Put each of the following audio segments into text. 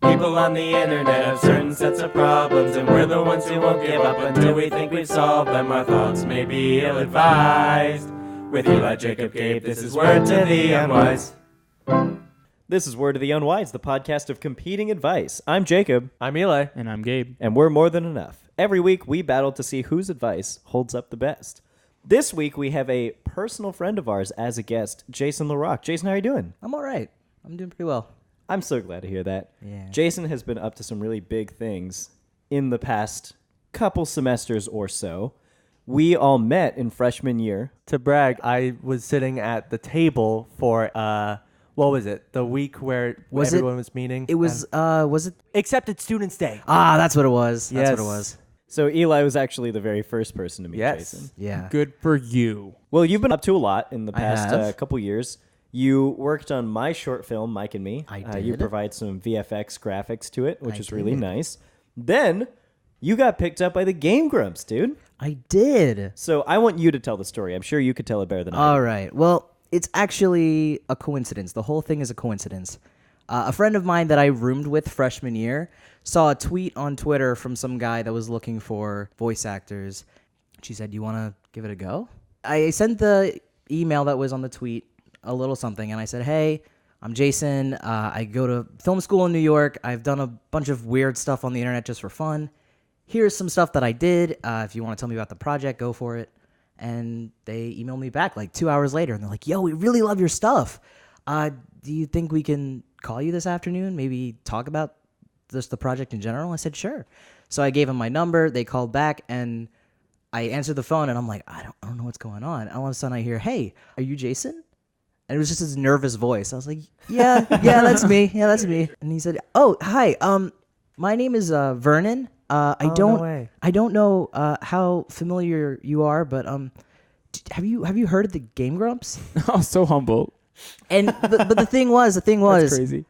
People on the internet have certain sets of problems, and we're the ones who won't give up until we think we've solved them. Our thoughts may be ill-advised. With Eli, Jacob, Gabe, this is Word to the Unwise. This is Word to the Unwise, the podcast of competing advice. I'm Jacob. I'm Eli. And I'm Gabe. And we're more than enough. Every week, we battle to see whose advice holds up the best. This week, we have a personal friend of ours as a guest, Jason Larock. Jason, how are you doing? I'm all right. I'm doing pretty well. I'm so glad to hear that. Yeah. Jason has been up to some really big things in the past couple semesters or so. We all met in freshman year. To brag, I was sitting at the table for, what was it? The week where everyone was meeting? It was, was it? Except it's Students' Day. Ah, that's what it was. Yes. That's what it was. So Eli was actually the very first person to meet Yes. Jason. Yeah. Good for you. Well, you've been up to a lot in the I past have. couple years. You worked on my short film, Mike and Me. I You did. provide some VFX graphics to it, which I is really did. nice. Then you got picked up by the Game Grumps, dude. I did. So I want you to tell the story. I'm sure you could tell it better than I All do. right. Well, it's actually a coincidence. The whole thing is a coincidence. A friend of mine that I roomed with freshman year saw a tweet on Twitter from some guy that was looking for voice actors. She said, "You want to give it a go?" I sent the email that was on the tweet a little something, and I said, "Hey, I'm Jason. I go to film school in New York. I've done a bunch of weird stuff on the internet just for fun. Here's some stuff that I did. If you want to tell me about the project, go for it." And they emailed me back like 2 hours later, and they're like, "Yo, we really love your stuff. Do you think we can call you this afternoon? Maybe talk about just the project in general?" I said, "Sure." So I gave them my number. They called back, and I answered the phone, and I'm like, I don't know what's going on. And all of a sudden, I hear, "Hey, are you Jason?" And it was just his nervous voice. I was like, yeah, that's me. Yeah, that's me. And he said, "Oh, hi. My name is Vernon. I don't know how familiar you are, but have you heard of the Game Grumps?" Oh, so humble. And but the thing was, That's crazy.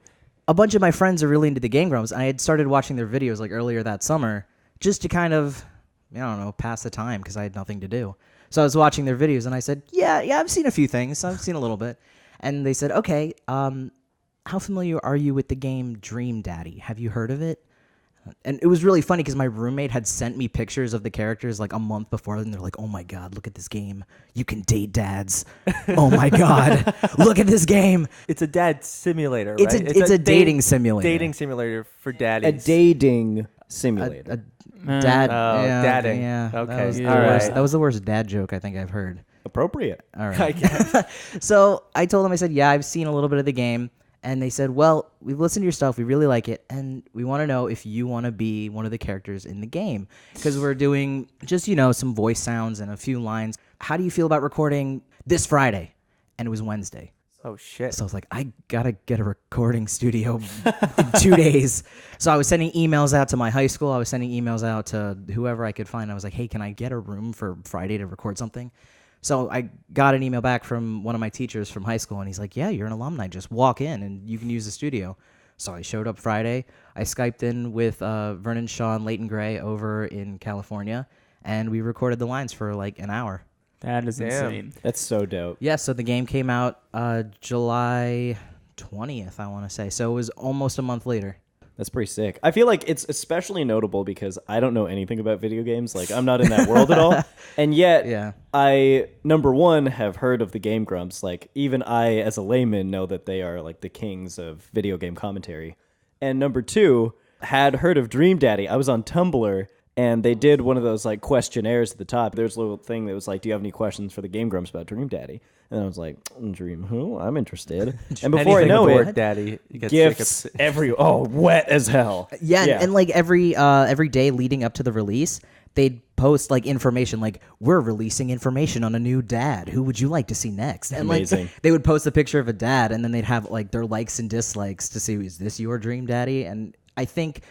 a bunch of my friends are really into the Game Grumps. I had started watching their videos like earlier that summer just to kind of, I don't know, pass the time because I had nothing to do. So I was watching their videos and I said, yeah, I've seen a few things. I've seen a little bit. And they said, "Okay, how familiar are you with the game Dream Daddy? Have you heard of it?" And it was really funny because my roommate had sent me pictures of the characters like a month before, and they're like, "Oh my God, look at this game. You can date dads. Oh my God, look at this game." It's a dad simulator, It's right? a dating simulator. Dating simulator for A daddies. dating simulator. Dad. Oh, yeah, dadding. Yeah. Okay, That was, the all worst, right. that was the worst dad joke I think I've heard. Appropriate. All right. I guess. So I told them, I said, "Yeah, I've seen a little bit of the game." And they said, "Well, we've listened to your stuff. We really like it. And we want to know if you want to be one of the characters in the game. Because we're doing just, some voice sounds and a few lines. How do you feel about recording this Friday?" And it was Wednesday. Oh, shit. So I was like, I got to get a recording studio in 2 days. So I was sending emails out to my high school. I was sending emails out to whoever I could find. I was like, "Hey, can I get a room for Friday to record something?" So I got an email back from one of my teachers from high school, and he's like, "Yeah, you're an alumni. Just walk in, and you can use the studio." So I showed up Friday. I Skyped in with Vernon Shaw and Leighton Gray over in California, and we recorded the lines for like an hour. That is insane. That's so dope. Yeah, so the game came out July 20th, I want to say. So it was almost a month later. That's pretty sick. I feel like it's especially notable because I don't know anything about video games. Like, I'm not in that world at all. And yet, Yeah. I, number one, have heard of the Game Grumps. Like, even I, as a layman, know that they are, like, the kings of video game commentary. And number two, had heard of Dream Daddy. I was on Tumblr, and they did one of those, like, questionnaires at the top. There's a little thing that was like, "Do you have any questions for the Game Grumps about Dream Daddy?" And I was like, "Dream who? I'm interested." And before I Anything know with the word it, daddy, you get gifts wet as hell. Yeah. And like every day leading up to the release, they'd post like information like, "We're releasing information on a new dad. Who would you like to see next?" And Amazing. like they would post a picture of a dad, and then they'd have like their likes and dislikes to see, is this your dream daddy? And I think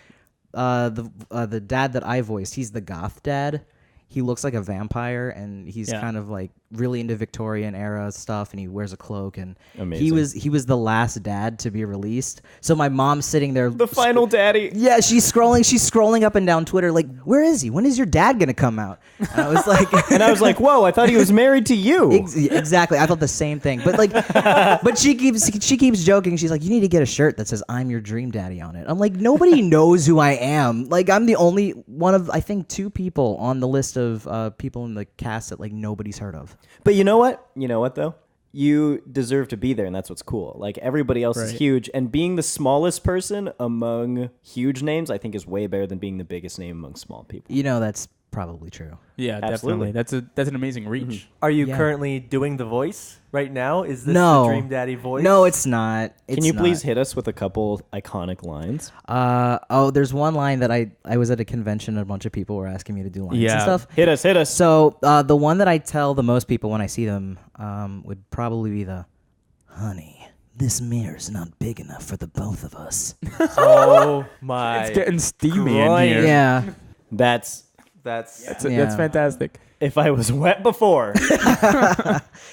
the dad that I voiced, he's the goth dad. He looks like a vampire, and he's kind of like really into Victorian era stuff, and he wears a cloak, and Amazing. he was the last dad to be released. So my mom's sitting there, The final daddy. yeah, she's scrolling up and down Twitter like, where is he? When is your dad gonna come out? And I was like, And I was like, whoa, I thought he was married to you. Exactly. I thought the same thing. But like, but she keeps joking. She's like, you need to get a shirt that says "I'm your dream daddy" on it. I'm like, nobody knows who I am. Like, I'm the only one of, I think, 2 people on the list of people in the cast that like nobody's heard of. But you know what? You know what, though? You deserve to be there, and that's what's cool. Like, everybody else is huge, and being the smallest person among huge names, I think, is way better than being the biggest name among small people. You know, that's probably true. Yeah, Absolutely. definitely. That's an amazing reach. Are you Yeah. currently doing the voice right now? Is this No. the Dream Daddy voice? No, it's not. Can you please hit us with a couple iconic lines? There's one line that I was at a convention and a bunch of people were asking me to do lines and Yeah. stuff. Hit us. So the one that I tell the most people when I see them would probably be the, honey, this mirror's not big enough for the both of us. Oh my. It's getting steamy in Christ. here. Yeah. That's That's That's Yeah. fantastic. if I was wet before.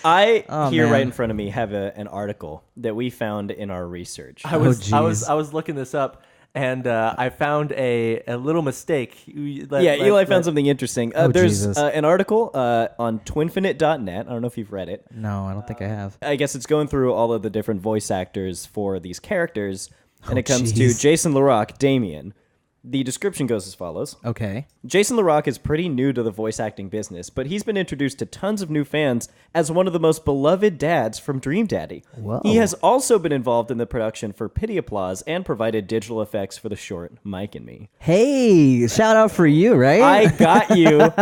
I Oh, here man. right in front of me have an article that we found in our research. I was jeez. looking this up, and I found a little mistake. Eli found something interesting. There's Jesus. an article on twinfinite.net. I don't know if you've read it. No, I don't think I have. I guess it's going through all of the different voice actors for these characters, and Oh, it comes jeez. to Jason Larock, Damien. The description goes as follows. Okay. Jason Larock is pretty new to the voice acting business, but he's been introduced to tons of new fans as one of the most beloved dads from Dream Daddy. Whoa. He has also been involved in the production for Pity Applause and provided digital effects for the short Mike and Me. Hey, shout out for you, right? I got you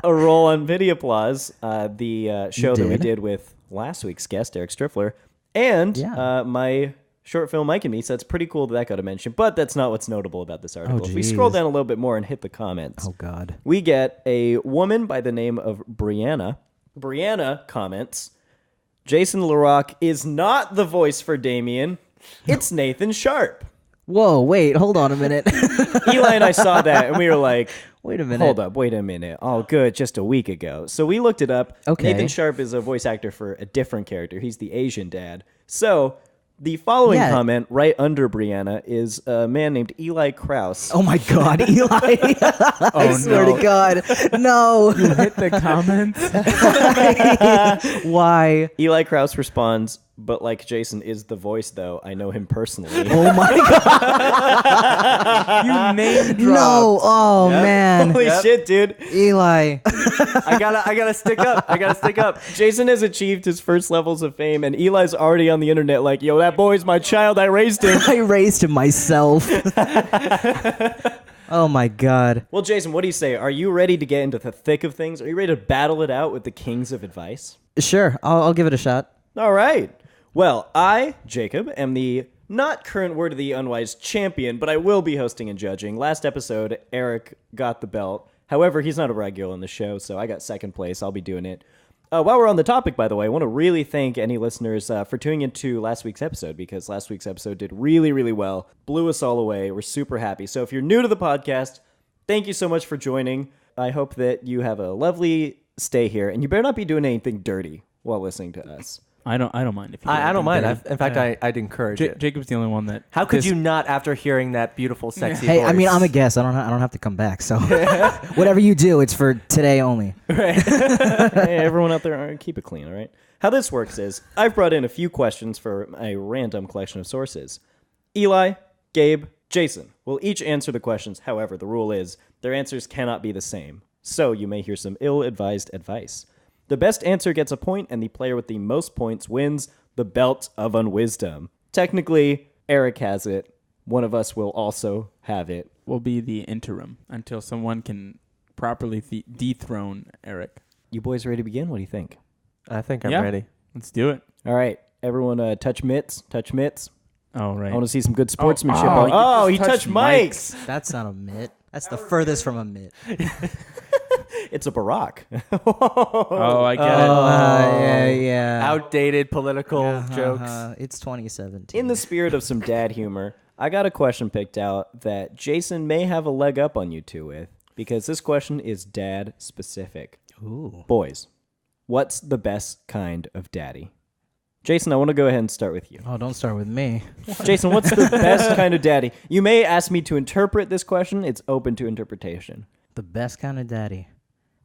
a role on Pity Applause, the show that we did? did with last week's guest, Eric Striffler, and Yeah. my short film Mike and Me, so that's pretty cool that got a mention, but that's not what's notable about this article. If we scroll geez. down a little bit more and hit the comments, Oh God. we get a woman by the name of Brianna. Brianna comments, Jason Larock is not the voice for Damien. It's Nathan Sharp. Whoa, wait, hold on a minute. Eli and I saw that, and we were like, Wait a minute. hold up, wait a minute. Oh, good, just a week ago. So we looked it up. Okay. Nathan Sharp is a voice actor for a different character. He's the Asian dad. So the following Yeah. comment right under Brianna is a man named Eli Krause. Oh my God, Eli! I Oh, swear no. to God, no. Hit the comments. Why? Eli Krause responds, but like Jason is the voice, though. I know him personally. Oh my God! You name dropped. No! Oh man, Holy shit, dude. Eli. I gotta stick up. I gotta stick up. Jason has achieved his first levels of fame, and Eli's already on the internet like, yo, that boy's my child. I raised him. I raised him myself. Oh my God. Well, Jason, what do you say? Are you ready to get into the thick of things? Are you ready to battle it out with the kings of advice? Sure, I'll give it a shot. All right. Well, I, Jacob, am the not current Word of the Unwise champion, but I will be hosting and judging. Last episode, Eric got the belt. However, he's not a regular on the show, so I got second place. I'll be doing it. While we're on the topic, by the way, I want to really thank any listeners for tuning into last week's episode, because last week's episode did really, really well. Blew us all away. We're super happy. So if you're new to the podcast, thank you so much for joining. I hope that you have a lovely stay here, and you better not be doing anything dirty while listening to us. I don't mind if you. I don't mind. anything In fact, dirty. I'd encourage it. Jacob's the only one that. How could you not after hearing that beautiful, sexy Hey, voice? I mean, I'm a guest. I don't have to come back. So whatever you do, it's for today only. Hey, everyone out there, keep it clean, all right? How this works is, I've brought in a few questions for a random collection of sources. Eli, Gabe, Jason will each answer the questions. However, the rule is, their answers cannot be the same. So you may hear some ill-advised advice. The best answer gets a point, and the player with the most points wins the Belt of Unwisdom. Technically, Eric has it. One of us will also have it. will be the interim until someone can properly dethrone Eric. You boys ready to begin? What do you think? I think I'm Yeah. ready. Let's do it. All right, everyone touch mitts. Touch mitts. Oh, right. I want to see some good sportsmanship. oh, you Oh, he just touched touched Mike's. That's not a mitt. That's the furthest from a mitt. It's a Barack. Oh, I get Yeah. Outdated political jokes. It's 2017. In the spirit of some dad humor, I got a question picked out that Jason may have a leg up on you two with, because this question is dad specific. Ooh. Boys, What's the best kind of daddy? Jason, I want to go ahead and start with you. Oh, don't start with me. Jason, what's the best kind of daddy? You may ask me to interpret this question. It's open to interpretation. The best kind of daddy.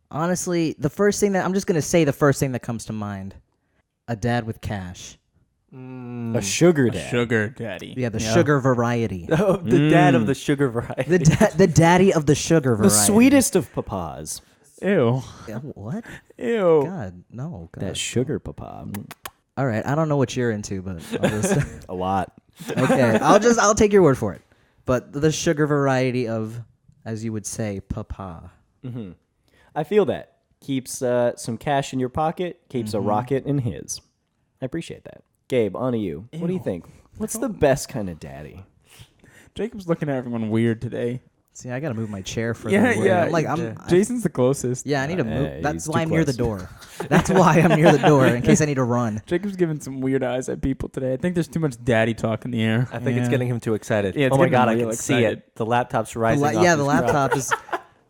Honestly, the first thing that comes to mind. A dad with cash. A sugar dad. Sugar daddy. Yeah, the sugar variety. Oh, the dad of the sugar variety. The daddy of the sugar variety. The sweetest of papas. Ew. Yeah, what? Ew. God, no. God. That sugar papa. All right, I don't know what you're into, but I'll just, A lot. okay, I'll take your word for it. But the sugar variety of, as you would say, papa. I feel that. Keeps some cash in your pocket, keeps a rocket in his. I appreciate that. Gabe, on to you. What do you think? What's the best kind of daddy? Jacob's looking at everyone weird today. See, I gotta move my chair for Yeah, the word. yeah. I'm like, Jason's the closest. yeah, I need to he's move. That's too why I'm near the close. door. That's why I'm near the door in case I need to run. Jacob's giving some weird eyes at people today. I think there's too much daddy talk in the air. I think it's Yeah. getting him too excited. Yeah, it's oh my getting him god, I real can excited. see it. The laptop's rising up. Yeah, the his throat. laptop is.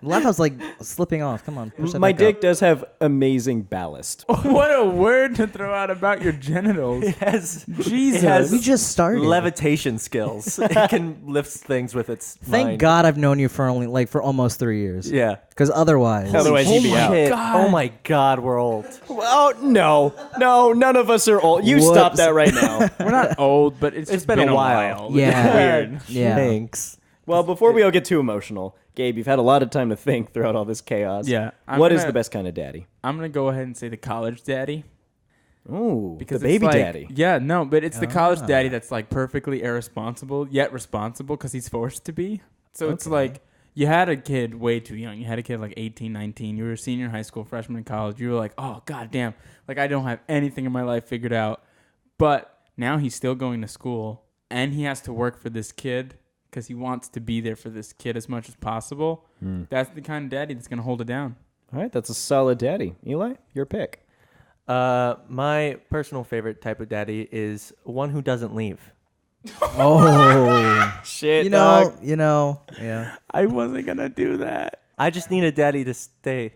The laptop's like slipping off. Come on, push that My back dick up. does have amazing ballast. What a word to throw out about your genitals. It has, Jesus. it has We just started. levitation skills. It can lift things with its Thank mind. God I've known you for for almost 3 years. Yeah. Because otherwise, Otherwise, you'd be out. Shit. God. Oh my god, we're old. Oh, no, none of us are old. You Whoops. stop that right now. We're not old, but it's It's just been a while. Yeah. It's weird. yeah. Thanks. Well, before we all get too emotional, Gabe, you've had a lot of time to think throughout all this chaos. Yeah. What is the best kind of daddy? I'm going to go ahead and say the college daddy. Ooh, Because the it's baby like- daddy. Yeah, no, but it's the college daddy that's like perfectly irresponsible, yet responsible because he's forced to be. So it's like you had a kid way too young. You had a kid like 18, 19. You were a senior in high school, freshman in college. You were like, oh, goddamn. Like, I don't have anything in my life figured out. But now he's still going to school and he has to work for this kid because he wants to be there for this kid as much as possible. That's the kind of daddy that's going to hold it down. All right, that's a solid daddy. Eli, your pick. My personal favorite type of daddy is one who doesn't leave. Oh, Shit, yeah. I wasn't going to do that. I just need a daddy to stay.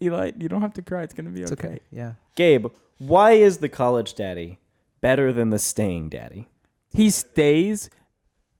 Eli, you don't have to cry. It's going to be It's okay. Yeah. Gabe, why is the college daddy better than the staying daddy? He stays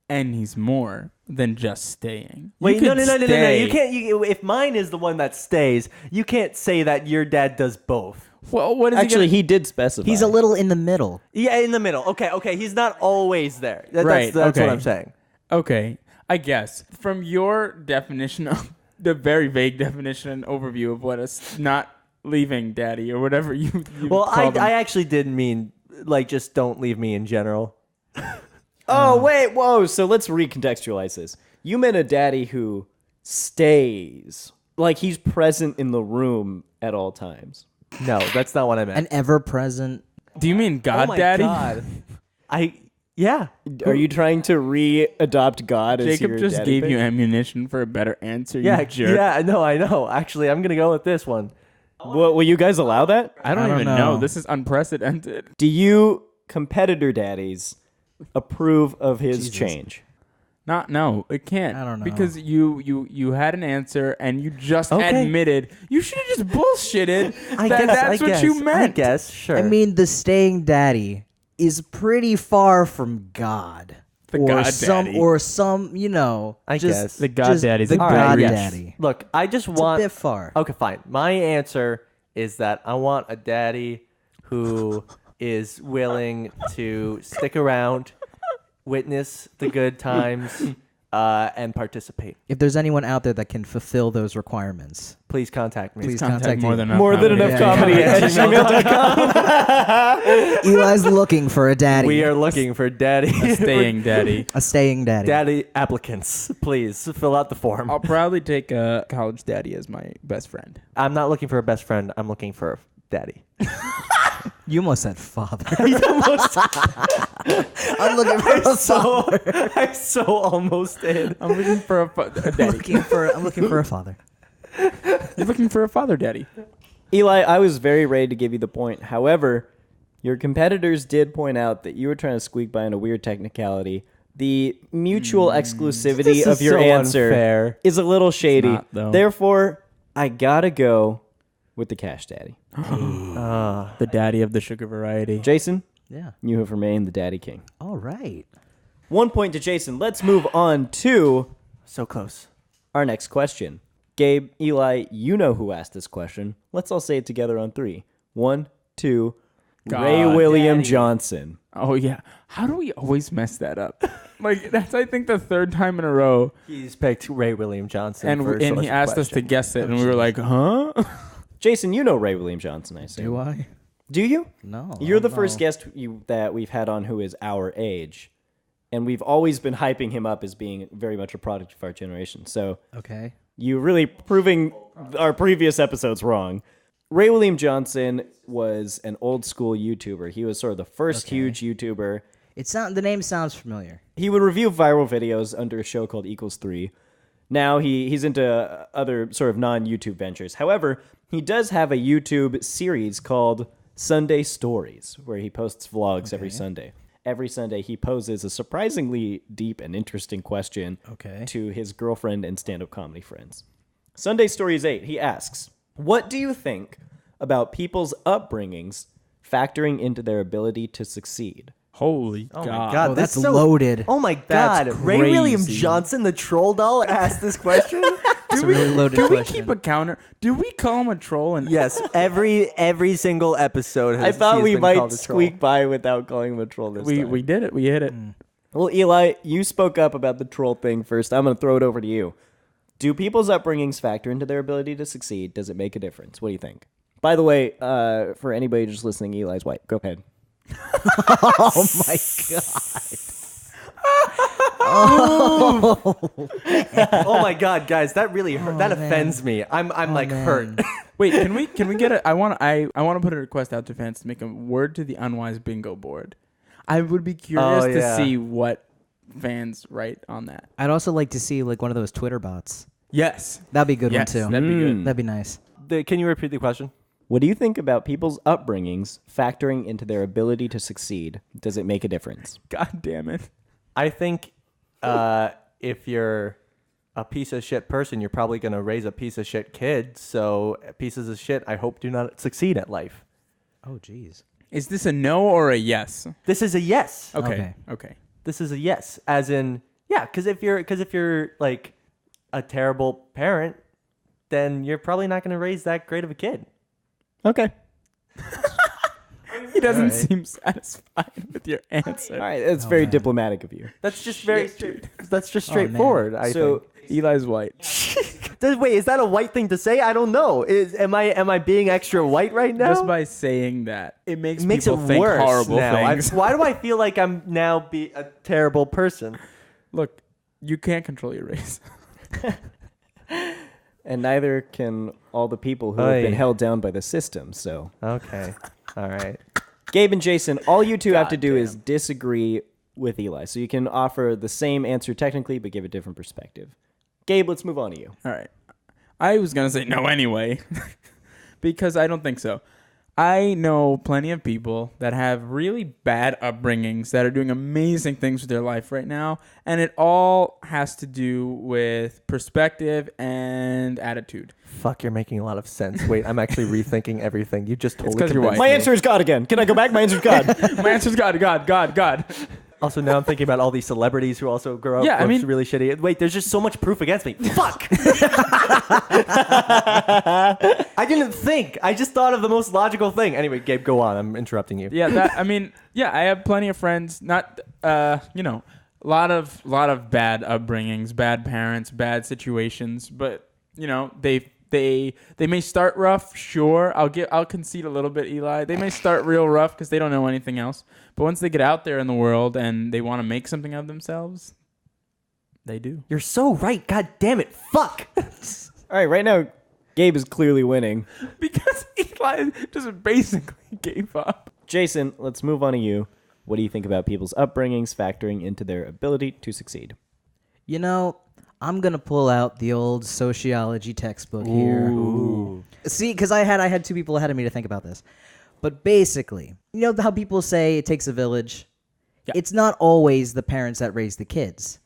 and he's more than just staying. Wait, You no. could You stay- can't. If mine is the one that stays, you can't say that your dad does both. Well, what is Actually, he he did specify. He's a little in the middle. Yeah, in the middle. Okay. He's not always there. Right, That's okay. what I'm saying. gonna... Okay, I guess from your definition of the very vague definition and overview of what a not leaving daddy or whatever you Well, called him. I actually did mean like just don't leave me in general. Oh, wait, whoa. So let's recontextualize this. You meant a daddy who stays. Like he's present in the room at all times. No, that's not what I meant. An ever-present. Do you mean God oh my daddy? God. Yeah. Are you trying to re-adopt God as Jacob your just daddy gave pick? you ammunition for a better answer. Yeah, you jerk. yeah, no, I know. Actually, I'm gonna go with this one. Will you guys allow that? I don't I don't even know. know. This is unprecedented. Do you competitor daddies approve of his Jesus. change? No, it can't. I don't know. Because you had an answer and you just Okay. admitted you should have just bullshitted. I that guess that's I what guess, you meant. I guess, sure. I mean, the staying daddy is pretty far from God. The or God some, daddy. or some, you know. I just, guess. The God just daddy's the a God bad reach. daddy. Look, I just It's want. a bit far. Okay, fine. My answer is that I want a daddy who is willing to stick around, witness the good times, and participate. If there's anyone out there that can fulfill those requirements, Please contact me. Please Contact more me. than enough More than comedy. enough Yeah, comedy yeah. at gmail.com. Eli's looking for a daddy. We are looking for daddy. Staying daddy. a staying daddy. Daddy applicants, please fill out the form. I'll probably take a college daddy as my best friend. I'm not looking for a best friend. I'm looking for a daddy. You almost said father. I'm looking for a father. I so almost did. I'm looking for a daddy. I'm looking for a father. You're looking for a father daddy. Eli, I was very ready to give you the point. However, your competitors did point out that you were trying to squeak by on a weird technicality. The mutual exclusivity This of is your so answer unfair. is a little shady. not, though. Therefore, I gotta go with the cash daddy. The daddy of the sugar variety. Jason, Yeah. you have remained the daddy king. All right. 1 point to Jason. Let's move on to So close. our next question. Gabe, Eli, you know who asked this question. Let's all say it together on 3. 1, 2. Ray God, William Daddy. Johnson. Oh yeah. How do we always mess that up? Like that's I think the third time in a row, He's picked Ray William Johnson. and he asked us to guess it, and we were like, huh? Jason, you know Ray William Johnson, I assume. Do I? Do you? No. You're the no. first guest that we've had on who is our age. And we've always been hyping him up as being very much a product of our generation. So Okay. you really proving our previous episodes wrong. Ray William Johnson was an old school YouTuber. He was sort of the first huge YouTuber. The name sounds familiar. He would review viral videos under a show called Equals 3. Now he's into other sort of non-YouTube ventures. However, he does have a YouTube series called Sunday Stories, where he posts vlogs every Sunday. Every Sunday, he poses a surprisingly deep and interesting question to his girlfriend and stand-up comedy friends. Sunday Stories 8, he asks, what do you think about people's upbringings factoring into their ability to succeed? Holy Oh God. my God, Oh, that's so loaded. Oh my That's God, Ray William crazy. Johnson, the troll doll, asked this question. It's a really loaded Do we question. keep a counter? Do we call him a troll? And Yes, every single episode. I thought he's we been might called a troll. squeak by without calling him a troll this time. we did it. We hit it. Well, Eli, you spoke up about the troll thing first. I'm going to throw it over to you. Do people's upbringings factor into their ability to succeed? Does it make a difference? What do you think? By the way, for anybody just listening, Eli's white. Go ahead. Oh my Oh my God, guys, that really hurt. That offends me. I'm like hurt. Wait, can we get it? I want to put a request out to fans to make a word to the Unwise bingo board. I would be curious to see what fans write on that. I'd also like to see like one of those Twitter bots. Yes. That'd be a good Yes, one too. that'd be good. That'd be nice. Can you repeat the question? What do you think about people's upbringings factoring into their ability to succeed? Does it make a difference? God damn it. I think if you're a piece of shit person, you're probably going to raise a piece of shit kid. So pieces of shit, I hope, do not succeed at life. Oh jeez. Is this a no or a yes? This is a yes. Okay. This is a yes. As in, yeah, because if you're like a terrible parent, then you're probably not going to raise that great of a kid. Okay. He doesn't seem satisfied with your answer. All right. That's very diplomatic of you. That's just very that's just straightforward. I think. Eli's white. Wait, is that a white thing to say? I don't know. Am I being extra white right now? Just by saying that, it makes it makes people it think worse horrible now. things. Why do I feel like I'm now be a terrible person? Look, you can't control your race. And neither can all the people who have been held down by the system. So, Okay, all right. Gabe and Jason, all you two have to do is disagree with Eli. So you can offer the same answer technically, but give a different perspective. Gabe, let's move on to you. All right. I was going to say no anyway, because I don't think so. I know plenty of people that have really bad upbringings that are doing amazing things with their life right now, and it all has to do with perspective and attitude. Fuck, you're making a lot of sense. Wait, I'm actually rethinking everything. You just totally 'cause you're convinced white. My me. answer is God again. Can I go back? My answer is God. My answer's God. Also, now I'm thinking about all these celebrities who also grow up Yeah, I with mean- really shitty. Wait, there's just so much proof against me. Fuck! I didn't think. I just thought of the most logical thing. Anyway, Gabe, go on. I'm interrupting you. Yeah, I have plenty of friends, not a lot of bad upbringings, bad parents, bad situations, but they may start rough, sure. I'll concede a little bit, Eli. They may start real rough because they don't know anything else. But once they get out there in the world and they want to make something of themselves, they do. You're so right. God damn it. Fuck. All right now, Gabe is clearly winning. Because Eli just basically gave up. Jason, let's move on to you. What do you think about people's upbringings factoring into their ability to succeed? You know, I'm gonna pull out the old sociology textbook here. Ooh. See, because I had two people ahead of me to think about this. But basically, you know how people say it takes a village? Yeah. It's not always the parents that raise the kids.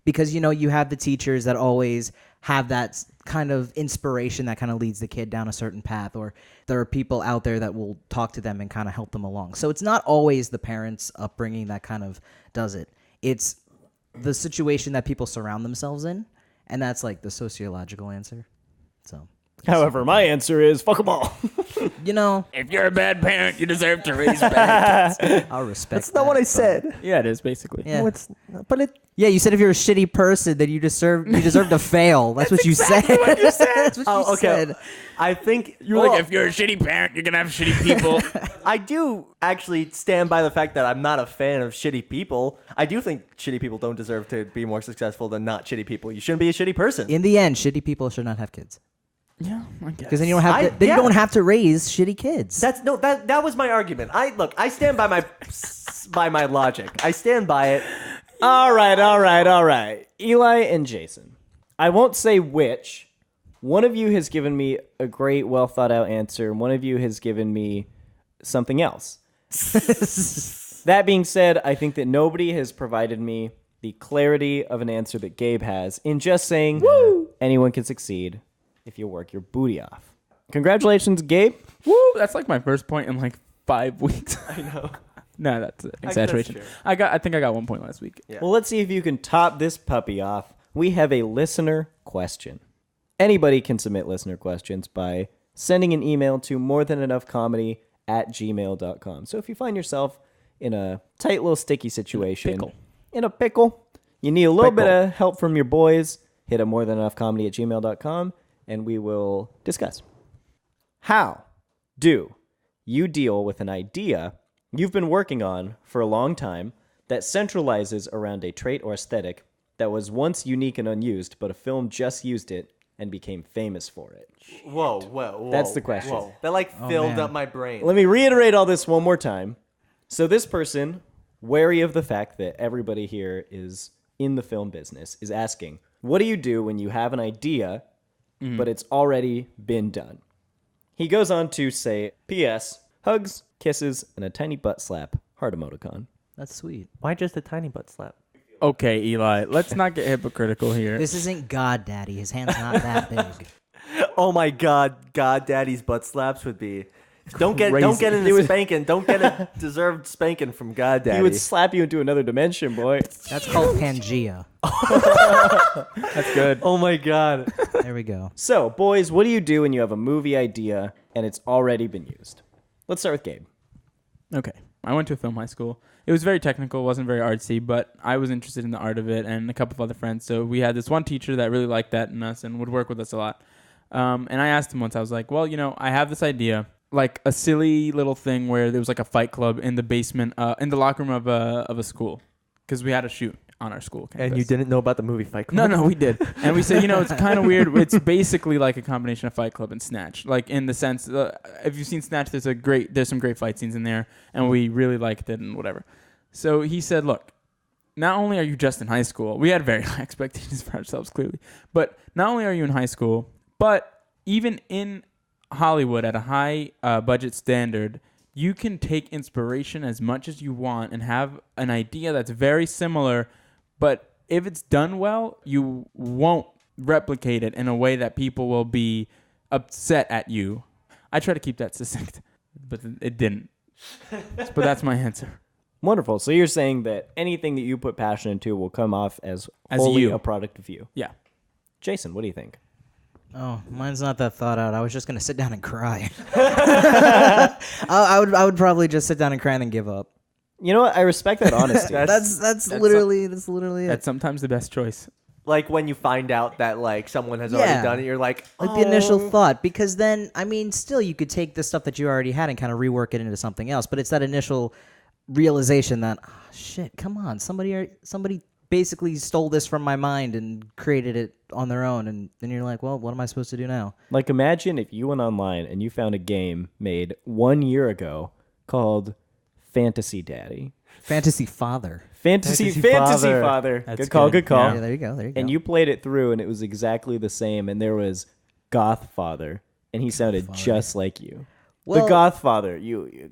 Because, you have the teachers that always have that kind of inspiration that kind of leads the kid down a certain path, or there are people out there that will talk to them and kind of help them along. So it's not always the parents' upbringing that kind of does it. It's the situation that people surround themselves in, and that's like the sociological answer. So, However, my answer is fuck them all. you know, If you're a bad parent, you deserve to raise bad kids. I'll respect. That's not what I but- said. Yeah, it is basically. Yeah. No, it's not, but it. Yeah, you said if you're a shitty person, then you deserve to fail. That's what you said. what you said. That's what you said. I think You're like, if you're a shitty parent, you're gonna have shitty people. I do actually stand by the fact that I'm not a fan of shitty people. I do think shitty people don't deserve to be more successful than not shitty people. You shouldn't be a shitty person. In the end, shitty people should not have kids Yeah, I guess. because then you don't have you don't have to raise shitty kids. That was my argument. I stand by my logic. I stand by it. All right. Eli and Jason. I won't say which. One of you has given me a great, well thought out answer, and one of you has given me something else. That being said, I think that nobody has provided me the clarity of an answer that Gabe has in just saying, anyone can succeed if you work your booty off. Congratulations, Gabe. Woo, that's like my first point in like 5 weeks. I know. No, that's an exaggeration. true. I think I got 1 point last week. Yeah. Well, let's see if you can top this puppy off. We have a listener question. Anybody can submit listener questions by sending an email to morethanenoughcomedy@gmail.com. So if you find yourself in a tight little sticky situation, in a pickle, you need a little bit of help from your boys, hit up morethanenoughcomedy@gmail.com and we will discuss. How do you deal with an idea you've been working on for a long time that centralizes around a trait or aesthetic that was once unique and unused, but a film just used it and became famous for it? Whoa. That's the question. Whoa. That filled man. up my brain. Let me reiterate all this one more time. So this person, wary of the fact that everybody here is in the film business, is asking, what do you do when you have an idea, but it's already been done? He goes on to say, P.S. Hugs, kisses, and a tiny butt slap. Heart emoticon. That's sweet. Why just a tiny butt slap? Okay, Eli, let's not get hypocritical here. This isn't God Daddy. His hand's not that big. Oh my God, Daddy's butt slaps would be. Don't get Crazy. into spanking. Don't get a deserved spanking from God Daddy. He would slap you into another dimension, boy. That's called Pangea. That's good. Oh my God. There we go. So, boys, what do you do when you have a movie idea and it's already been used? Let's start with Gabe. Okay. I went to a film high school. It was very technical, wasn't very artsy, but I was interested in the art of it and a couple of other friends. So we had this one teacher that really liked that in us and would work with us a lot. And I asked him once, I was like, well, I have this idea, like a silly little thing where there was like a fight club in the basement, in the locker room of a school, because we had a shoot on our school campus. And you didn't know about the movie Fight Club? No, we did. And we said, it's kind of weird. It's basically like a combination of Fight Club and Snatch. Like in the sense, if you've seen Snatch, there's some great fight scenes in there, and we really liked it and whatever. So he said, look, not only are you just in high school, we had very high expectations for ourselves, clearly, but not only are you in high school, but even in Hollywood at a high budget standard, you can take inspiration as much as you want and have an idea that's very similar. But if it's done well, you won't replicate it in a way that people will be upset at you. I try to keep that succinct, but it didn't. But that's my answer. Wonderful. So you're saying that anything that you put passion into will come off as wholly you. a product of you. Yeah. Jason, what do you think? Oh, mine's not that thought out. I was just gonna sit down and cry. I would probably just sit down and cry and then give up. You know what? I respect that honesty. That's literally it. That's sometimes the best choice. Like when you find out that someone has already done it, you're like, Like the initial thought, because then still you could take the stuff that you already had and kind of rework it into something else. But it's that initial realization that shit, come on, somebody basically stole this from my mind and created it on their own, and then you're like, well, what am I supposed to do now? Like, imagine if you went online and you found a game made 1 year ago called Fantasy Daddy. Fantasy Father. Fantasy Father. Father. That's Good call, good. good call. Yeah, there you go. And you played it through, and it was exactly the same, and there was Goth Father, and he sounded just like you. Well- the Goth Father. You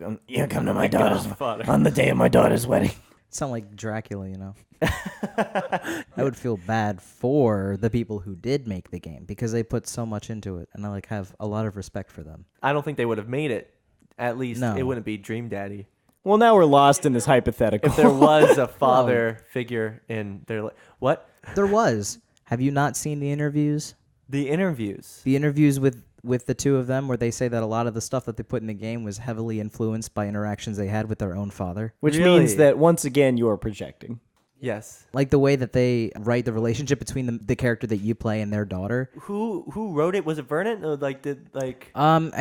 come to my daughter's Father. on the day of my daughter's wedding. Sound like Dracula, you know. I would feel bad for the people who did make the game because they put so much into it, and I like have a lot of respect for them. I don't think they would have made it. At least No. it wouldn't be Dream Daddy. Well, now we're lost in this hypothetical. If there was a father figure in their what? There was. Have you not seen the interviews? The interviews. The interviews with the two of them where they say that a lot of the stuff that they put in the game was heavily influenced by interactions they had with their own father. Which Really? means that once again you are projecting. Yes. Like the way that they write the relationship between the character that you play and their daughter. Who wrote it? Was it Vernon? Or I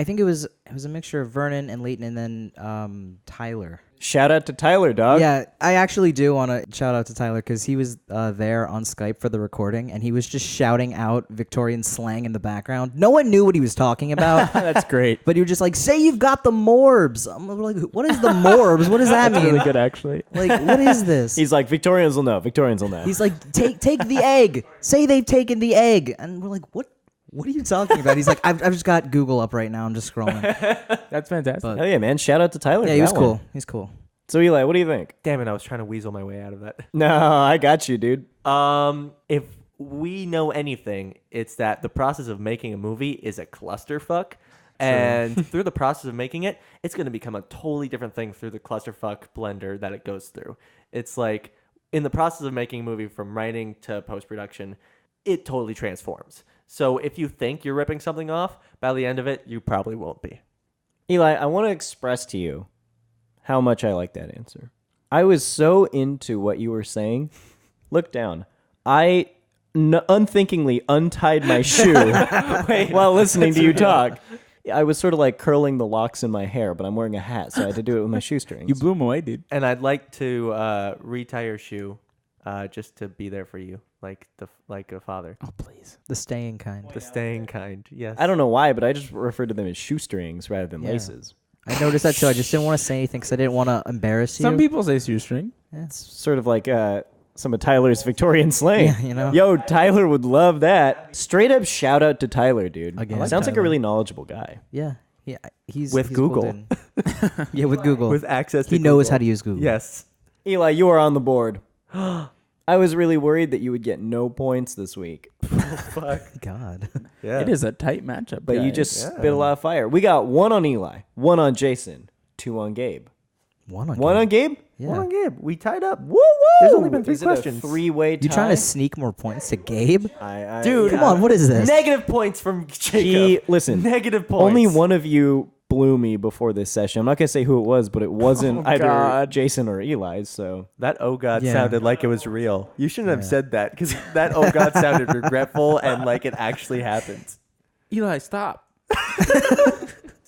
think it was a mixture of Vernon and Leighton and then Tyler. Shout out to Tyler, dog. Yeah, I actually do want to shout out to Tyler because he was there on Skype for the recording, and he was just shouting out Victorian slang in the background. No one knew what he was talking about. That's great. But you were just like, say you've got the morbs. I'm like, what is the morbs? What does that mean? Really good, actually. Like, what is this? He's like, Victorians will know. Victorians will know. He's like, take the egg. Say they've taken the egg. And we're like, what? What are you talking about? He's like, I've just got Google up right now. I'm just scrolling. That's fantastic. But- Hell yeah, man. Shout out to Tyler. Yeah, for he was that one. cool. He's cool. So Eli, what do you think? damn it, I was trying to weasel my way out of that. No, I got you, dude. If we know anything, it's that the process of making a movie is a clusterfuck. And through the process of making it, it's going to become a totally different thing through the clusterfuck blender that it goes through. It's like in the process of making a movie from writing to post-production, it totally transforms. So if you think you're ripping something off, by the end of it, you probably won't be. Eli, I want to express to you how much I like that answer. I was so into what you were saying. Look down. I unthinkingly untied my shoe while listening to you talk. I was sort of like curling the locks in my hair, but I'm wearing a hat, so I had to do it with my shoestrings. You blew him away, dude. And I'd like to retie your shoe just to be there for you, like a father. Oh, please. The staying kind. The staying kind, yes. I don't know why, but I just referred to them as shoestrings rather than Yeah. laces. I noticed that too. I just didn't want to say anything because I didn't want to embarrass you. Some people say shoestring. It's sort of like some of Tyler's Victorian slang. Yeah, you know. Yo, Tyler would love that. Straight up shout out to Tyler, dude. Again. I like Sounds like a Tyler. really knowledgeable guy. Yeah. He's With he's Google. golden. Yeah, with Google. With access to he knows Google. how to use Google. Yes. Eli, you are on the board. I was really worried that you would get no points this week, Fuck. God. Yeah. It is a tight matchup. but you guys. just spit a lot of fire. We got 1 on Eli, 1 on Jason, 2 on Gabe. One on 1 on Gabe? Yeah. Well, Gabe, we tied up. Woo woo! There's only been 3 Is it questions. a 3-way tie? You trying to sneak more points to Gabe? Dude, Come on, what is this? Negative points from Jacob. Listen, Negative points. only one of you blew me before this session. I'm not going to say who it was, but it wasn't either God. Jason or Eli's, so... That oh god Yeah. sounded like it was real. You shouldn't have said that because that oh god sounded regretful and like it actually happened. Eli, stop.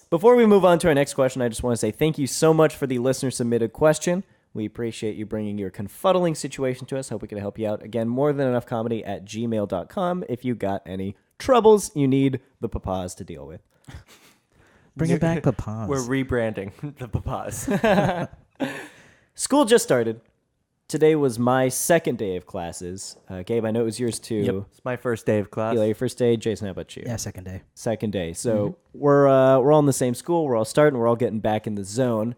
Before we move on to our next question, I just want to say thank you so much for the listener-submitted question. We appreciate you bringing your confuddling situation to us. Hope we can help you out. Again, morethanenoughcomedy@gmail.com if you got any troubles you need the papas to deal with. Bring it back, papas. We're rebranding the papas. School just started. Today was my second day of classes. Gabe, I know it was yours too. It's my first day of class. Eli, your first day. Jason, how about you? Yeah, second day. Second day. So we're all in the same school. We're all starting. We're all getting back in the zone.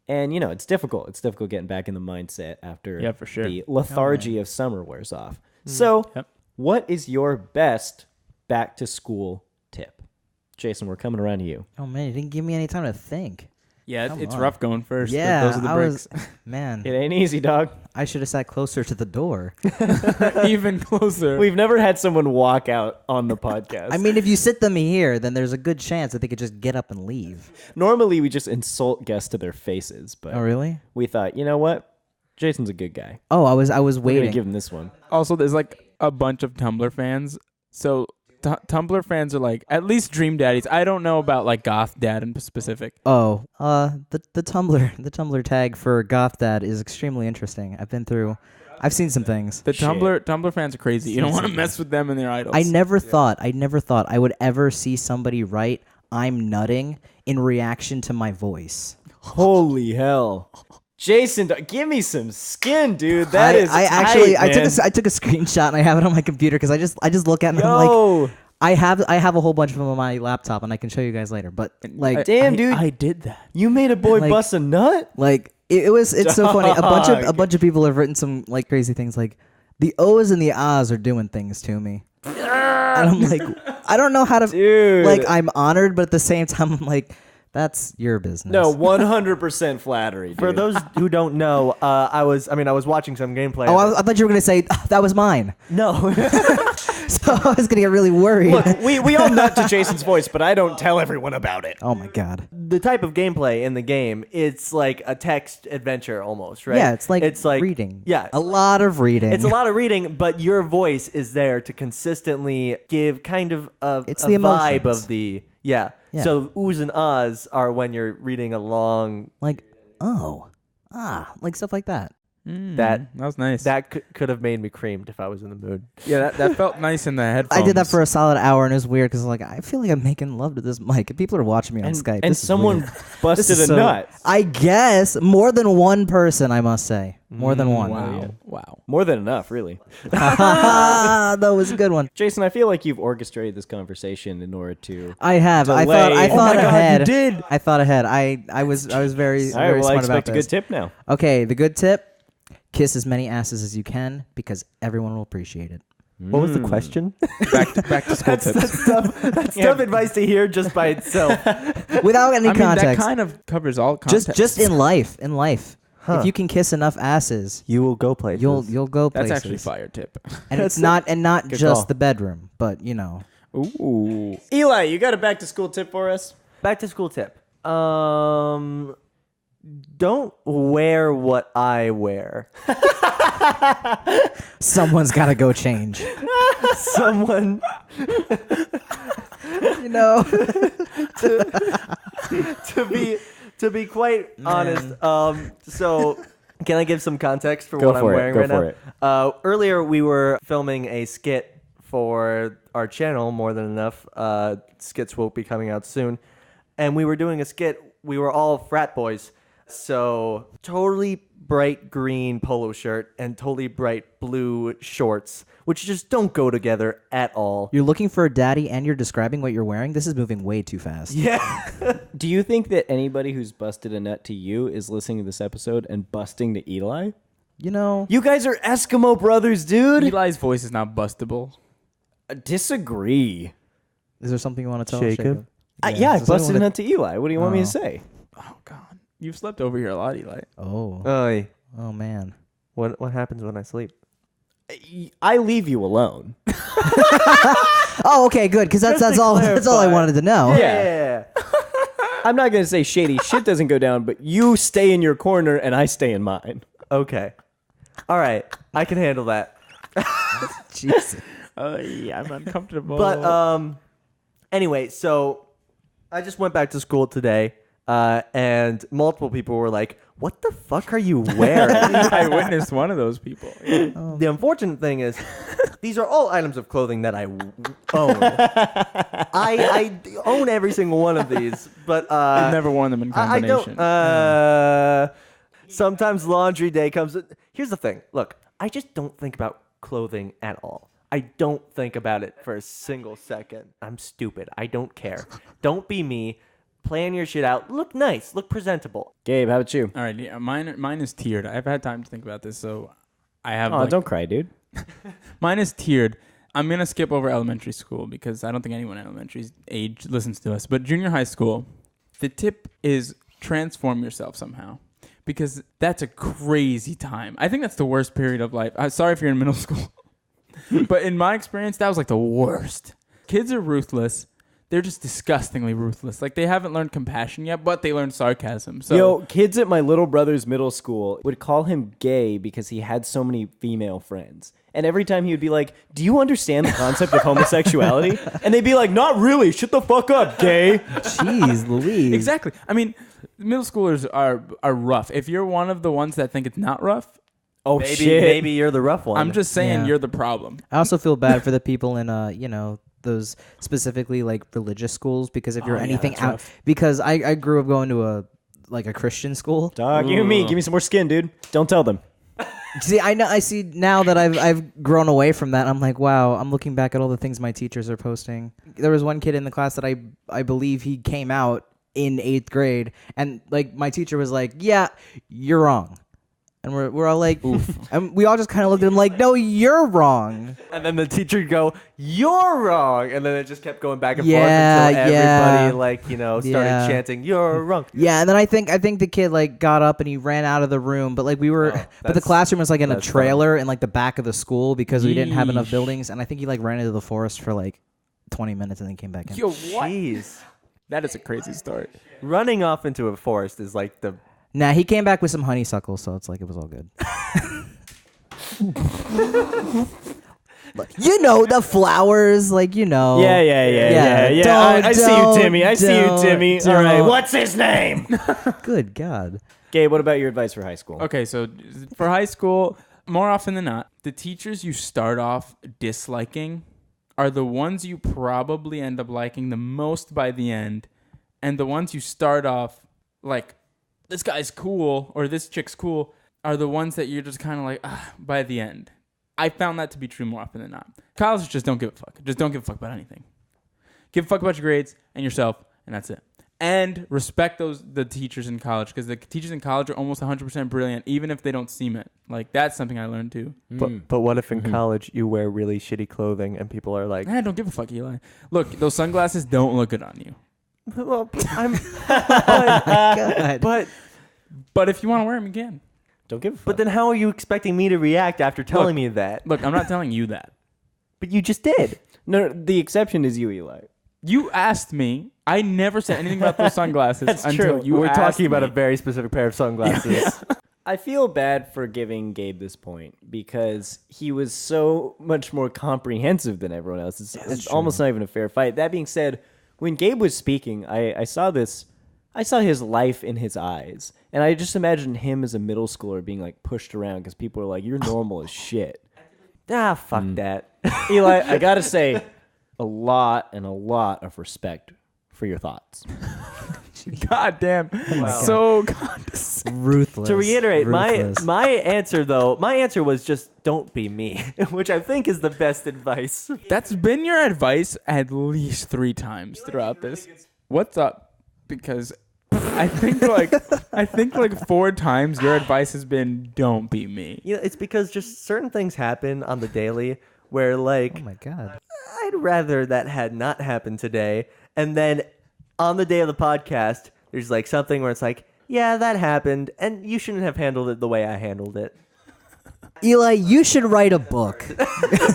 And, you know, it's difficult. It's difficult getting back in the mindset after Yeah, for sure. the lethargy of summer wears off. So Yep. what is your best back-to-school tip? Jason, we're coming around to you. Oh man, you didn't give me any time to think. Yeah, Come it's on. rough going first. Yeah, Those are the I breaks. was. Man, It ain't easy, dog. I should have sat closer to the door. Even closer. We've never had someone walk out on the podcast. I mean, if you sit them here, then there's a good chance that they could just get up and leave. normally we just insult guests to their faces, but Oh really? we thought, you know what? Jason's a good guy. Oh, I was We're gonna waiting. give him this one. Also, there's like a bunch of Tumblr fans. So Tumblr fans are like, at least Dream Daddies. I don't know about like Goth Dad in specific. Oh, the Tumblr tag for Goth Dad is extremely interesting. I've seen some things. The Shit. Tumblr fans are crazy. You don't want to mess with them and their idols. I never thought I would ever see somebody write "I'm nutting" in reaction to my voice. Holy hell. Jason, give me some skin, dude. That is I took a screenshot and I have it on my computer because I just look at it and I'm like, Yo, I have a whole bunch of them on my laptop and I can show you guys later. But like, damn, dude. I did that. You made a boy Like- bust a nut? like It's so funny. A Dog. bunch of people have written some like crazy things like the O's and the A's are doing things to me. And I'm like, I don't know how to Dude. like I'm honored, but at the same time I'm like, that's your business. No, 100% flattery, dude. For those who don't know, I was watching some gameplay. Oh, I thought you were gonna say that was mine. No. So I was gonna get really worried. Look, we all nut to Jason's voice, but I don't tell everyone about it. Oh my god. The type of gameplay in the game, it's like a text adventure almost, right? Yeah, it's like reading. Yeah. A lot of reading. It's a lot of reading, but your voice is there to consistently give kind of It's a the vibe emotions. of the yeah. Yeah. So oohs and ahs are when you're reading along. like, oh, like stuff like that. That was nice. That could have made me creamed if I was in the mood. Yeah, that felt nice in the headphones. I did that for a solid hour, and it was weird because like I feel like I'm making love to this mic, and people are watching me on Skype. And This is someone weird. busted This is a so- nut. I guess more than one person, I must say, more than one. Wow. More than enough, really. That was a good one. Jason, I feel like you've orchestrated this conversation in order to... I have. I Delay. thought Oh my God, ahead. you did. I thought ahead. I was very All right, very well, I smart about expect a this. good tip now. Okay, the good tip: kiss as many asses as you can because everyone will appreciate it. What was the question? Back to school tips. That's tough advice to hear just by itself. Without any I mean, that context. kind of covers all context. just in life. Huh. If you can kiss enough asses, You will go places. you'll go That's places. actually fire tip. And it's not Good just call. the bedroom, but you know. Ooh. Eli, you got a back to school tip for us? Back to school tip. Don't wear what I wear. Someone's got to go change. Someone You know. to be quite honest. So can I give some context for Go what I'm for it, wearing go right for now? it. Earlier we were filming a skit for our channel, More Than Enough. Skits will be coming out soon, and we were doing a skit. We were all frat boys, so totally bright green polo shirt and totally bright blue shorts, which just don't go together at all. You're looking for a daddy and you're describing what you're wearing? This is moving way too fast. Yeah. Do you think that anybody who's busted a nut to you is listening to this episode and busting to Eli? You know. You guys are Eskimo brothers, dude. Eli's voice is not bustable. Disagree. Is there something you want to tell Jacob? Yeah, I Does anyone busted a wanna- nut to Eli. What do you want me to Oh. say? Oh God, you've slept over here a lot, Eli. Oh. Oy. Oh man. What happens when I sleep? I leave you alone. Oh, okay, good. Because that's all. That's all I clarify. wanted to know. Yeah. I'm not going to say shady shit doesn't go down, but you stay in your corner and I stay in mine. Okay. All right. I can handle that. Jesus. Yeah, I'm uncomfortable. But anyway, so I just went back to school today, and multiple people were like, "What the fuck are you wearing?" I witnessed one of those people. The unfortunate thing is, these are all items of clothing that I own. I own every single one of these, but I've never worn them in I combination. don't. Sometimes laundry day comes. Here's the thing. Look, I just don't think about clothing at all. I don't think about it for a single second. I'm stupid. I don't care. Don't be me. Plan your shit out. Look nice. Look presentable. Gabe, how about you? All right, yeah, mine is tiered. I've had time to think about this, so I have. Oh, like, don't cry, dude. Mine is tiered. I'm gonna skip over elementary school because I don't think anyone in elementary age listens to us. But junior high school, the tip is transform yourself somehow, because that's a crazy time. I think that's the worst period of life. I'm sorry if you're in middle school, but in my experience, that was like the worst. Kids are ruthless. They're just disgustingly ruthless. Like, they haven't learned compassion yet, but they learned sarcasm. So Yo, kids at my little brother's middle school would call him gay because he had so many female friends. And every time he would be like, "Do you understand the concept of homosexuality?" And they'd be like, "Not really. Shut the fuck up, gay." Jeez, Louise. exactly. I mean, middle schoolers are rough. If you're one of the ones that think it's not rough, Oh, Maybe shit. maybe you're the rough one. I'm just saying Yeah. you're the problem. I also feel bad for the people in those specifically like religious schools, because if you're anything that's out, rough. because I grew up going to a Christian school. Dog, you and me. Give me some more skin, dude. Don't tell them. See, I see now that I've grown away from that. I'm like, wow, I'm looking back at all the things my teachers are posting. There was one kid in the class that I believe he came out in 8th grade, and like my teacher was like, "Yeah, you're wrong," and we're all like, and we all just kind of looked at him like, "No, you're wrong." And then the teacher would go, "You're wrong," and then it just kept going back and Yeah, forth until yeah. everybody like started Yeah. chanting, "You're wrong." Yeah, and then I think the kid like got up and he ran out of the room, but like we were, but the that's- classroom was like in a that's trailer in like the back of the school because we didn't have enough Yeesh. buildings, and I think he like ran into the forest for like 20 minutes and then came back in. Yo, what? Jeez. That is a crazy story. Running off into a forest is like the Nah, he came back with some honeysuckle, so it's like it was all good. You know the flowers, like Yeah. Don't- I see you, Timmy. I see you, don't- Timmy. All right. What's his name? Good God. Gabe, what about your advice for high school? Okay, so for high school, more often than not, the teachers you start off disliking are the ones you probably end up liking the most by the end, and the ones you start off like, this guy's cool or this chick's cool, are the ones that you're just kind of like, by the end. I found that to be true more often than not. College, just don't give a fuck. Just don't give a fuck about anything. Give a fuck about your grades and yourself, and that's it. And respect the teachers in college, because the teachers in college are almost 100% brilliant, even if they don't seem it. Like, that's something I learned too. But what if in college you wear really shitty clothing and people are like, Don't give a fuck, Eli. Look, those sunglasses don't look good on you. well, I'm God. But if you want to wear them, you can. Don't give a fuck. but then how are you expecting me to react after telling me that? Look, I'm not telling you that. But you just did. No, the exception is you, Eli. You asked me. I never said anything about those sunglasses That's until true. you We're asked talking about me. a very specific pair of sunglasses. I feel bad for giving Gabe this point because he was so much more comprehensive than everyone else. It's almost not even a fair fight. That being said, when Gabe was speaking, I saw this. I saw his life in his eyes, and I just imagined him as a middle schooler being like pushed around because people are like, "You're normal as shit." Fuck that. Eli, I gotta say, a lot of respect for your thoughts. God damn. So condescending. Ruthless. To reiterate, Ruthless. my answer was just don't be me, which I think is the best advice. That's been your advice at least 3 times throughout this. What's up? Because I think like 4 times your advice has been don't be me. You know, it's because just certain things happen on the daily where like Oh my God. I'd rather that had not happened today. And then on the day of the podcast, there's like something where it's like, yeah, that happened, and you shouldn't have handled it the way I handled it. Eli, you should write a book.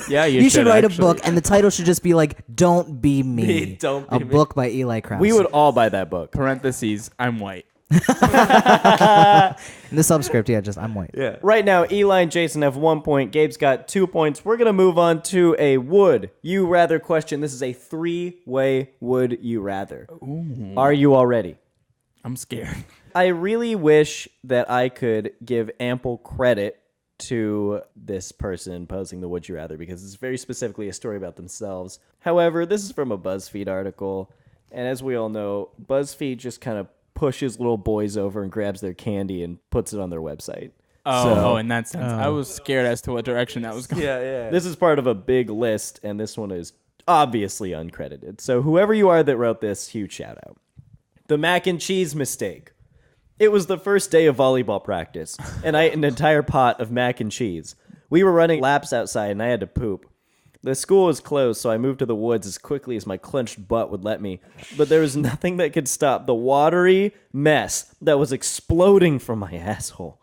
Yeah, You should write actually. a book, and the title should just be like "Don't Be Me." Don't Be a Me. book by Eli Krauss. We would all buy that book. Parentheses, I'm white. in the subscript, yeah, just I'm white. Yeah. Right now, Eli and Jason have 1 point. Gabe's got 2 points. We're going to move on to a would you rather question. This is a 3-way would you rather. Ooh. Are you all ready? I'm scared. I really wish that I could give ample credit to this person posing the would you rather because it's very specifically a story about themselves. However, this is from a BuzzFeed article. And as we all know, BuzzFeed just kind of pushes little boys over and grabs their candy and puts it on their website. Oh, in that sense. I was scared as to what direction that was going. Yeah. This is part of a big list, and this one is obviously uncredited. So whoever you are that wrote this, huge shout out. The mac and cheese mistake. It was the first day of volleyball practice, and I ate an entire pot of mac and cheese. We were running laps outside, and I had to poop. The school was closed, so I moved to the woods as quickly as my clenched butt would let me. But there was nothing that could stop the watery mess that was exploding from my asshole.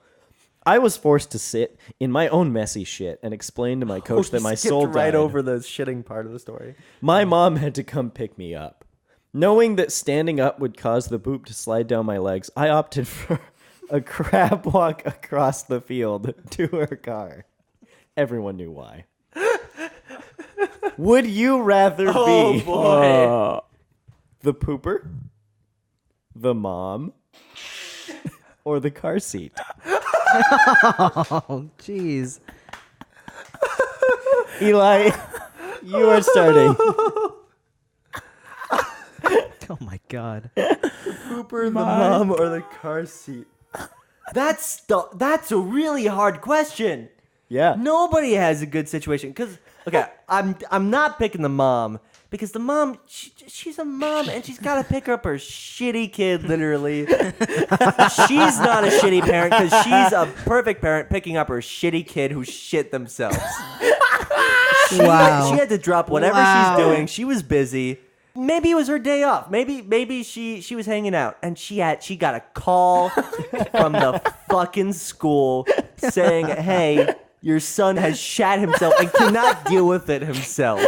I was forced to sit in my own messy shit and explain to my coach that my soul died. right over the shitting part of the story. My mom had to come pick me up. Knowing that standing up would cause the poop to slide down my legs, I opted for a crab walk across the field to her car. Everyone knew why. Would you rather be the pooper, the mom, or the car seat? Oh, jeez. Eli, you are starting. Oh my God. Pooper, the mom, or the car seat? That's a really hard question. Yeah. Nobody has a good situation because okay, I'm not picking the mom because the mom, she's a mom and she's got to pick up her shitty kid, literally. She's not a shitty parent because she's a perfect parent picking up her shitty kid who shit themselves. Wow. She had to drop whatever she's doing. She was busy. Maybe it was her day off. Maybe she was hanging out and she got a call from the fucking school saying, "Hey, your son has shat himself and cannot deal with it himself."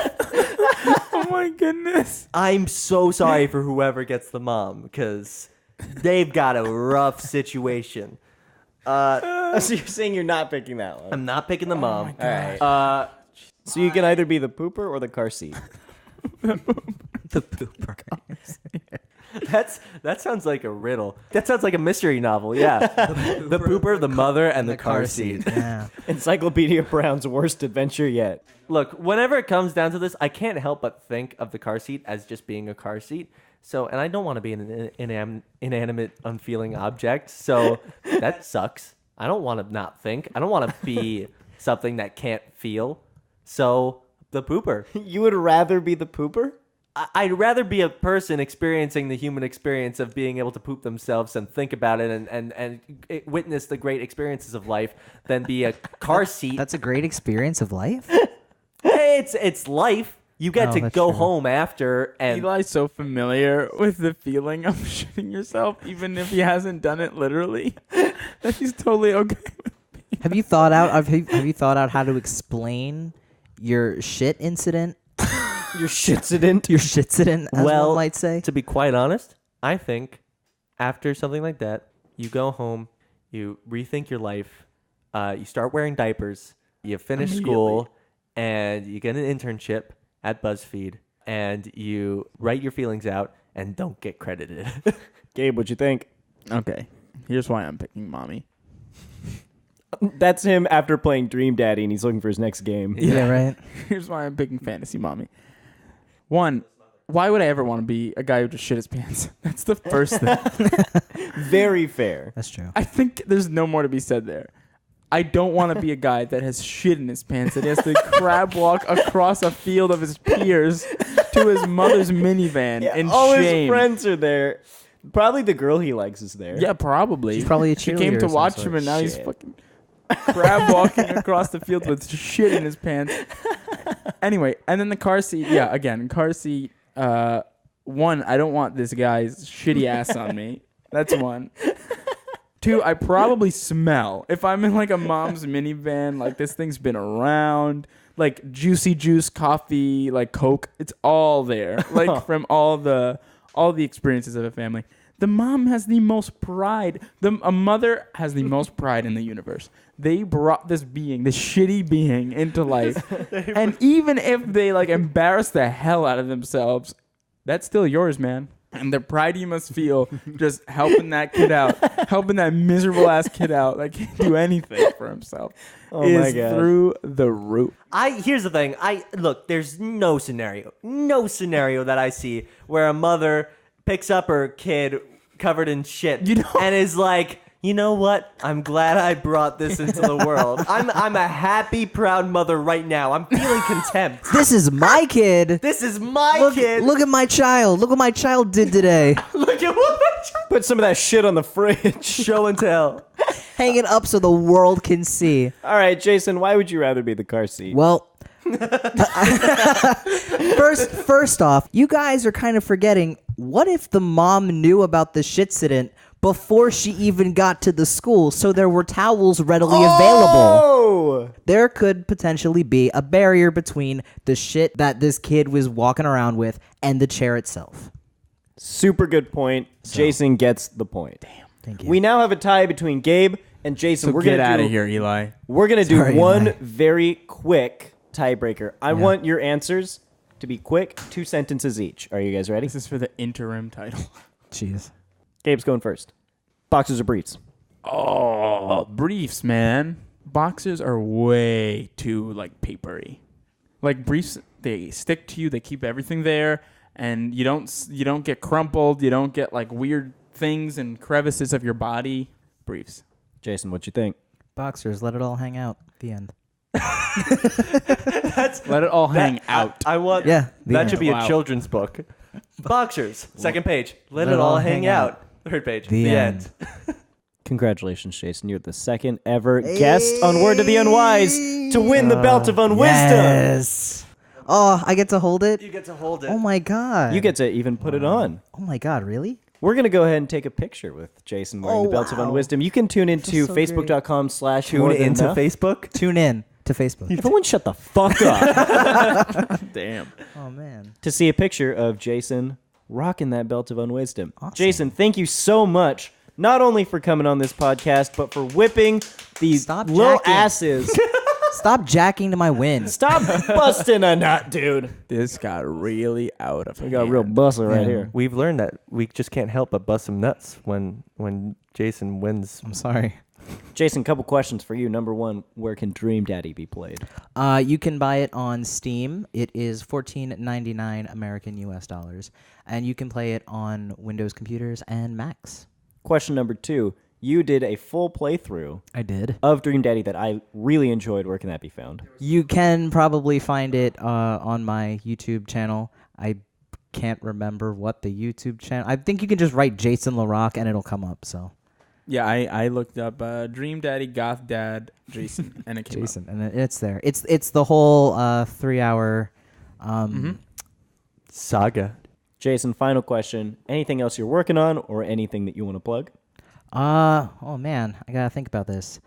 Oh my goodness. I'm so sorry for whoever gets the mom because they've got a rough situation. So you're saying you're not picking that one? I'm not picking the mom. All right. So you can either be the pooper or the car seat. The pooper. That sounds like a riddle. That sounds like a mystery novel. Yeah, the pooper, the mother, and the car seat. Yeah. Encyclopedia Brown's worst adventure yet. Look, whenever it comes down to this, I can't help but think of the car seat as just being a car seat. So, and I don't want to be an inanimate, unfeeling object. So that sucks. I don't want to not think. I don't want to be something that can't feel. So the pooper. You would rather be the pooper? I'd rather be a person experiencing the human experience of being able to poop themselves and think about it and witness the great experiences of life than be a car seat. That's a great experience of life. It's life. You get to that's go true. home after and Eli's so familiar with the feeling of shitting yourself, even if he hasn't done it literally, that he's totally okay with it. Have you thought out how to explain your shit incident? Your shitsident? Your shitsident, as one might say. To be quite honest, I think after something like that, you go home, you rethink your life, you start wearing diapers, you finish school, and you get an internship at BuzzFeed, and you write your feelings out and don't get credited. Gabe, what'd you think? Okay, here's why I'm picking mommy. That's him after playing Dream Daddy and he's looking for his next game. Yeah, right. Here's why I'm picking fantasy mommy. One, why would I ever want to be a guy who just shit his pants? That's the first thing. Very fair. That's true. I think there's no more to be said there. I don't want to be a guy that has shit in his pants, that he has to crab walk across a field of his peers to his mother's minivan in all shame. his friends are there. Probably the girl he likes is there. Yeah, probably. She's probably a She cheerleader came to of some watch sort. him, and now he's Shit. fucking crab walking across the field with shit in his pants. Anyway, and then the car seat. Yeah, again, car seat. One, I don't want this guy's shitty ass on me. That's one. Two, I probably smell. If I'm in like a mom's minivan, like this thing's been around, like juicy juice, coffee, like Coke, it's all there. Like from all the experiences of a family. The mom has the most pride. A mother has the most pride in the universe. They brought this being, this shitty being, into life. And even if they like embarrass the hell out of themselves, that's still yours, man. And the pride you must feel just helping that kid out, helping that miserable ass kid out that can't do anything for himself, my God. through the roof. Here's the thing. Look, there's no scenario that I see where a mother picks up her kid covered in shit and is like, you know what? I'm glad I brought this into the world. I'm a happy, proud mother right now. I'm feeling contempt. This is my kid. This is my kid. Look at my child. Look what my child did today. Look at what my child. Put some of that shit on the fridge. Show and tell. Hang it up so the world can see. All right, Jason, why would you rather be the car seat? Well, first off, you guys are kind of forgetting, what if the mom knew about the shitsident before she even got to the school, so there were towels readily available? There could potentially be a barrier between the shit that this kid was walking around with and the chair itself. Super good point. Jason gets the point. Damn. Thank you. We now have a tie between Gabe and Jason. So We're get gonna out do of here, Eli. We're gonna do Sorry, one Eli. very quick tiebreaker. I want your answers to be quick, 2 sentences each. Are you guys ready? This is for the interim title. Jeez. Gabe's going first. Boxers or briefs? Oh, briefs, man. Boxers are way too like papery. Like briefs, they stick to you. They keep everything there, and you don't get crumpled. You don't get like weird things and crevices of your body. Briefs. Jason, what you think? Boxers, let it all hang out. The end. Let it all hang out. I want. Yeah, the That end. should be Wow. a children's book. Boxers. Second page. Let it all hang out. Third page. The end. Congratulations, Jason. You're the second ever guest on Word to the Unwise to win the belt of unwisdom. Yes. Oh, I get to hold it? You get to hold it. Oh my god. You get to even put it on. Oh my god, really? We're going to go ahead and take a picture with Jason wearing the belt of wow. unwisdom. You can tune into so great. facebook.com/. Tune into Facebook. Tune in to Facebook. Everyone shut the fuck up. Damn. Oh man. To see a picture of Jason rocking that belt of unwisdom. Awesome. Jason, thank you so much, not only for coming on this podcast, but for whipping these Stop little jacking. asses. Stop jacking to my win. Stop busting a nut, dude. This got really out of We got a real busser right here. We've learned that we just can't help but bust some nuts when Jason wins. I'm sorry. Jason, couple questions for you. Number one, where can Dream Daddy be played? You can buy it on Steam. It is $14.99 American US dollars, and you can play it on Windows computers and Macs. Question number two, you did a full playthrough I did. of Dream Daddy that I really enjoyed. Where can that be found? You can probably find it on my YouTube channel. I can't remember what the YouTube channel. I think you can just write Jason Larock and it'll come up. So Yeah, I looked up Dream Daddy, Goth Dad, Jason, and it came Jason, and it's there. It's the whole 3-hour. Saga. Jason, final question. Anything else you're working on or anything that you want to plug? Oh man, I gotta think about this.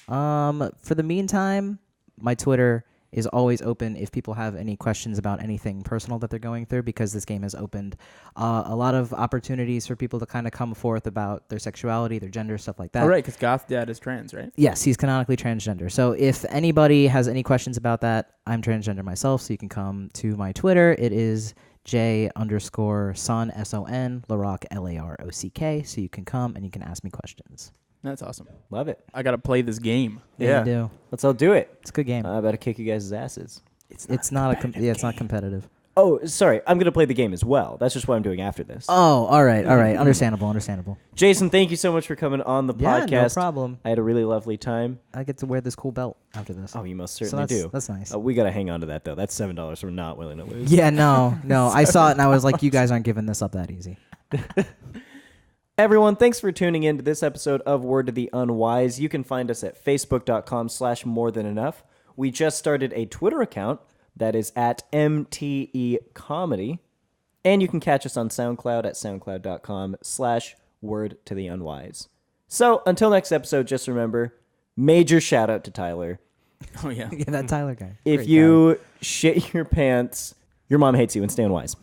For the meantime, my Twitter is always open if people have any questions about anything personal that they're going through, because this game has opened a lot of opportunities for people to kind of come forth about their sexuality, their gender, stuff like that. out. Oh, right, because Goth Dad is trans, right? Yes, he's canonically transgender. So if anybody has any questions about that, I'm transgender myself, so you can come to my Twitter. It is J_Son, S-O-N, Larock, L-A-R-O-C-K. So you can come and you can ask me questions. That's awesome. Love it. I got to play this game. Yeah. You do. Let's all do it. It's a good game. I better kick you guys' asses. It's not it's not competitive. Oh, sorry. I'm going to play the game as well. That's just what I'm doing after this. Oh, all right. Understandable. Jason, thank you so much for coming on the Yeah, podcast. no problem. I had a really lovely time. I get to wear this cool belt after this. Oh, you most So certainly do. that's nice. We got to hang on to that, though. That's $7 we're not willing to lose. Yeah, no. I saw it and I was like, you guys aren't giving this up that easy. Everyone, thanks for tuning in to this episode of Word to the Unwise. You can find us at facebook.com/morethanenough. We just started a Twitter account that is at MTEcomedy. And you can catch us on SoundCloud at soundcloud.com/Word to the Unwise. So until next episode, just remember, major shout out to Tyler. Oh, yeah. Yeah, that Tyler guy. If Great you shit your pants, your mom hates you, and stay unwise.